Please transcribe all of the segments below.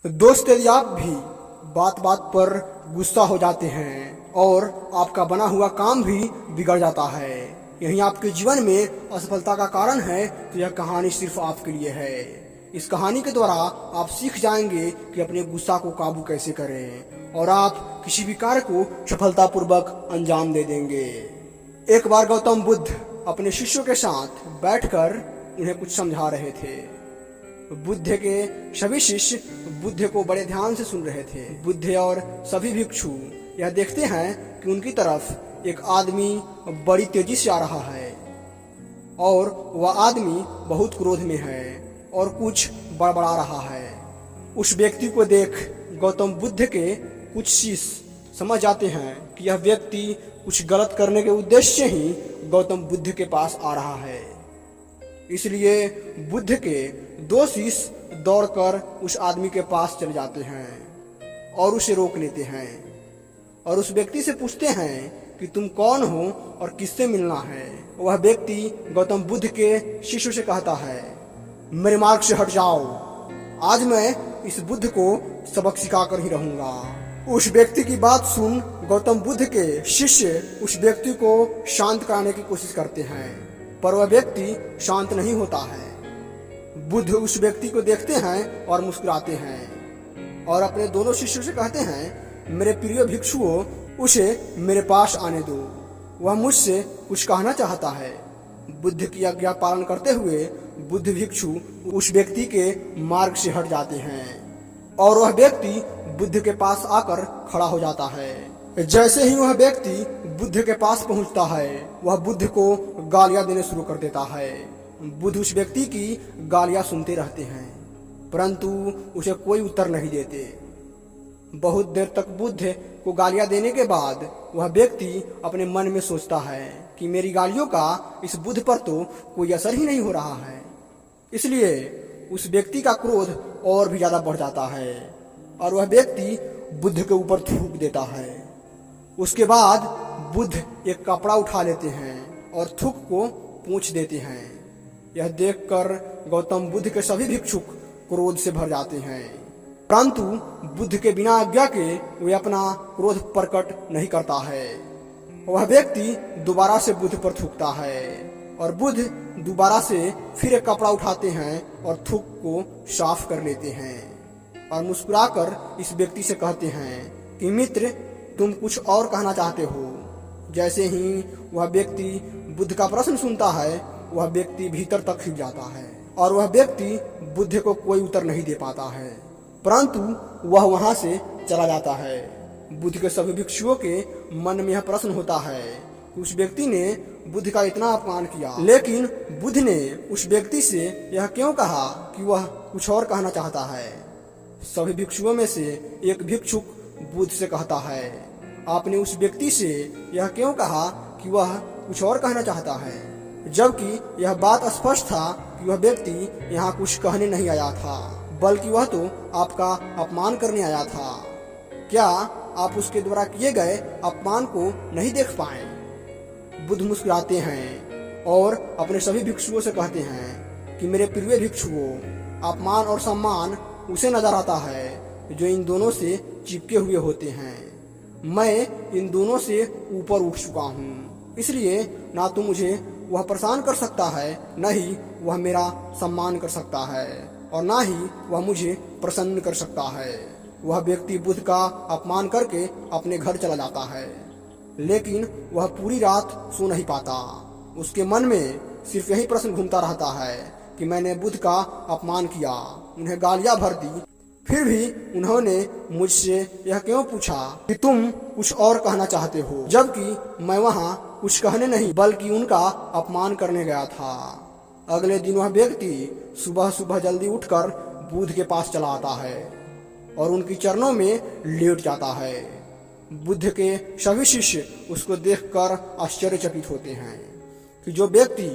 दोस्त, यदि आप भी बात बात पर गुस्सा हो जाते हैं और आपका बना हुआ काम भी बिगड़ जाता है, यही आपके जीवन में असफलता का कारण है, तो यह कहानी सिर्फ आपके लिए है। इस कहानी के द्वारा आप सीख जाएंगे कि अपने गुस्सा को काबू कैसे करें और आप किसी भी कार्य को सफलतापूर्वक अंजाम दे देंगे। एक बार गौतम बुद्ध अपने शिष्यों के साथ बैठकर उन्हें कुछ समझा रहे थे। बुद्ध के सभी शिष्य बुद्ध को बड़े ध्यान से सुन रहे थे। बुद्ध और सभी भिक्षु यह देखते हैं कि उनकी तरफ एक आदमी बड़ी तेजी से आ रहा है और वह आदमी बहुत क्रोध में है और कुछ बड़बड़ा रहा है। उस व्यक्ति को देख गौतम बुद्ध के कुछ शिष्य समझ जाते हैं कि यह व्यक्ति कुछ गलत करने के उद्देश्य से ही गौतम बुद्ध के पास आ रहा है। इसलिए बुद्ध के दो शिष्य दौड़कर उस आदमी के पास चले जाते हैं और उसे रोक लेते हैं और उस व्यक्ति से पूछते हैं कि तुम कौन हो और किससे मिलना है। वह व्यक्ति गौतम बुद्ध के शिष्यों से कहता है, मेरे मार्ग से हट जाओ, आज मैं इस बुद्ध को सबक सिखाकर ही रहूंगा। उस व्यक्ति की बात सुन गौतम बुद्ध के शिष्य उस व्यक्ति को शांत कराने की कोशिश करते हैं, पर वह व्यक्ति शांत नहीं होता है। बुद्ध उस व्यक्ति को देखते हैं और मुस्कुराते हैं और अपने दोनों शिष्यों से कहते हैं, मेरे प्रिय भिक्षुओं, उसे मेरे पास आने दो, वह मुझसे कुछ कहना चाहता है। बुद्ध की आज्ञा पालन करते हुए बुद्ध भिक्षु उस व्यक्ति के मार्ग से हट जाते हैं और वह व्यक्ति बुद्ध के पास आकर खड़ा हो जाता है। जैसे ही वह व्यक्ति बुद्ध के पास पहुंचता है, वह बुद्ध को गालियां देने शुरू कर देता है। बुद्ध उस व्यक्ति की गालियां सुनते रहते हैं, परंतु उसे कोई उत्तर नहीं देते। बहुत देर तक बुद्ध को गालियां देने के बाद वह व्यक्ति अपने मन में सोचता है कि मेरी गालियों का इस बुद्ध पर तो कोई असर ही नहीं हो रहा है। इसलिए उस व्यक्ति का क्रोध और भी ज्यादा बढ़ जाता है और वह व्यक्ति बुद्ध के ऊपर थूक देता है। उसके बाद बुद्ध एक कपड़ा उठा लेते हैं और थूक को पूंछ देते हैं। यह देखकर गौतम बुद्ध के सभी भिक्षुक क्रोध से भर जाते हैं, परंतु बुद्ध के बिना आज्ञा के वे अपना क्रोध प्रकट नहीं करता है। वह व्यक्ति दोबारा से बुद्ध पर थूकता है और बुद्ध दोबारा से फिर एक कपड़ा उठाते हैं और थूक को साफ कर लेते हैं और मुस्कुराकर इस व्यक्ति से कहते हैं कि मित्र, तुम कुछ और कहना चाहते हो। जैसे ही वह व्यक्ति बुद्ध का प्रश्न सुनता है, वह व्यक्ति भीतर तक खिंच जाता है और वह व्यक्ति बुद्ध को कोई उत्तर नहीं दे पाता है, परंतु वह वहां से चला जाता है। बुद्ध के सभी भिक्षुओं के मन में यह प्रश्न होता है कि उस व्यक्ति ने बुद्ध का इतना अपमान किया, लेकिन बुद्ध ने उस व्यक्ति से यह क्यों कहा कि वह कुछ और कहना चाहता है। सभी भिक्षुओं में से एक भिक्षुक बुद्ध से कहता है, आपने उस व्यक्ति से यह क्यों कहा कि वह कुछ और कहना चाहता है, जबकि यह बात स्पष्ट था कि वह व्यक्ति यहाँ कुछ कहने नहीं आया था, बल्कि वह तो आपका अपमान करने आया था। क्या आप उसके द्वारा किए गए अपमान को नहीं देख पाए? बुद्ध मुस्कुराते हैं और अपने सभी भिक्षुओं से कहते हैं कि मेरे प्रिय भिक्षुओं, अपमान और सम्मान उसे नजर आता है जो इन दोनों से चिपके हुए होते हैं। मैं इन दोनों से ऊपर उठ चुका हूँ, इसलिए ना तो मुझे वह परेशान कर सकता है, न ही वह मेरा सम्मान कर सकता है और ना ही वह मुझे प्रसन्न कर सकता है। वह व्यक्ति बुद्ध का अपमान करके अपने घर चला जाता है, लेकिन वह पूरी रात सो नहीं पाता। उसके मन में सिर्फ यही प्रश्न घूमता रहता है कि मैंने बुद्ध का अपमान किया, उन्हें गालियां भर दी, फिर भी उन्होंने मुझसे यह क्यों पूछा कि तुम कुछ और कहना चाहते हो, जबकि मैं वहां कुछ कहने नहीं बल्कि उनका अपमान करने गया था। अगले दिन वह व्यक्ति सुबह सुबह जल्दी उठकर बुद्ध के पास चला आता है और उनकी चरणों में लेट जाता है। बुद्ध के सभी शिष्य उसको देखकर आश्चर्यचकित होते हैं कि जो व्यक्ति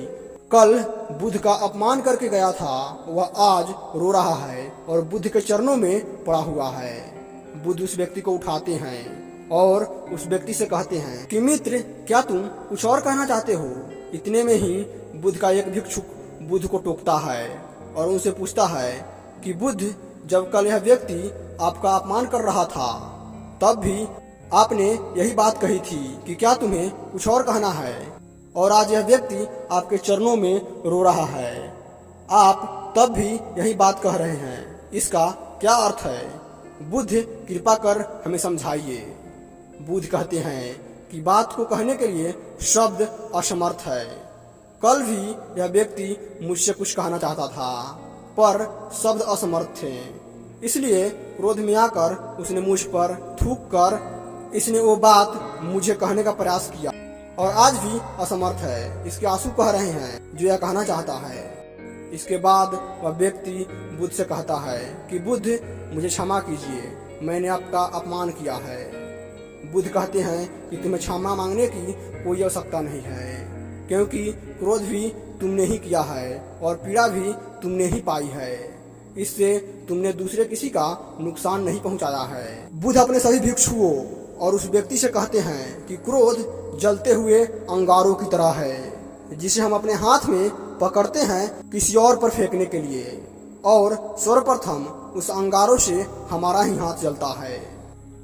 कल बुद्ध का अपमान करके गया था, वह आज रो रहा है और बुद्ध के चरणों में पड़ा हुआ है। बुद्ध उस व्यक्ति को उठाते हैं और उस व्यक्ति से कहते हैं कि मित्र, क्या तुम कुछ और कहना चाहते हो? इतने में ही बुद्ध का एक भिक्षुक बुद्ध को टोकता है और उनसे पूछता है कि बुद्ध, जब कल यह व्यक्ति आपका अपमान कर रहा था तब भी आपने यही बात कही थी कि क्या तुम्हें कुछ और कहना है, और आज यह व्यक्ति आपके चरणों में रो रहा है। आप तब भी यही बात कह रहे हैं। इसका क्या अर्थ है? बुद्ध कृपा कर हमें समझाइए। बुद्ध कहते हैं कि बात को कहने के लिए शब्द असमर्थ है। कल भी यह व्यक्ति मुझसे कुछ कहना चाहता था पर शब्द असमर्थ थे, इसलिए क्रोध में आकर उसने मुझ पर थूक कर इसने वो बात मुझे कहने का प्रयास किया और आज भी असमर्थ है। इसके आंसू कह रहे हैं जो यह कहना चाहता है। इसके बाद वह व्यक्ति बुद्ध से कहता है कि बुद्ध मुझे क्षमा कीजिए, मैंने आपका अपमान किया है। बुद्ध कहते हैं कि तुम्हें क्षमा मांगने की कोई आवश्यकता नहीं है, क्योंकि क्रोध भी तुमने ही किया है और पीड़ा भी तुमने ही पाई है। इससे तुमने दूसरे किसी का नुकसान नहीं पहुंचाया है। बुद्ध अपने सभी भिक्षुओं और उस व्यक्ति से कहते हैं कि क्रोध जलते हुए अंगारों की तरह है जिसे हम अपने हाथ में पकड़ते हैं किसी और पर फेंकने के लिए, और सर्वप्रथम उस अंगारों से हमारा ही हाथ जलता है।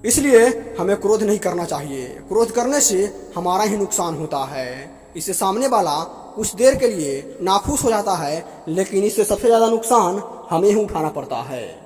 इसलिए हमें क्रोध नहीं करना चाहिए। क्रोध करने से हमारा ही नुकसान होता है। इससे सामने वाला कुछ देर के लिए नाखुश हो जाता है, लेकिन इससे सबसे ज्यादा नुकसान हमें ही उठाना पड़ता है।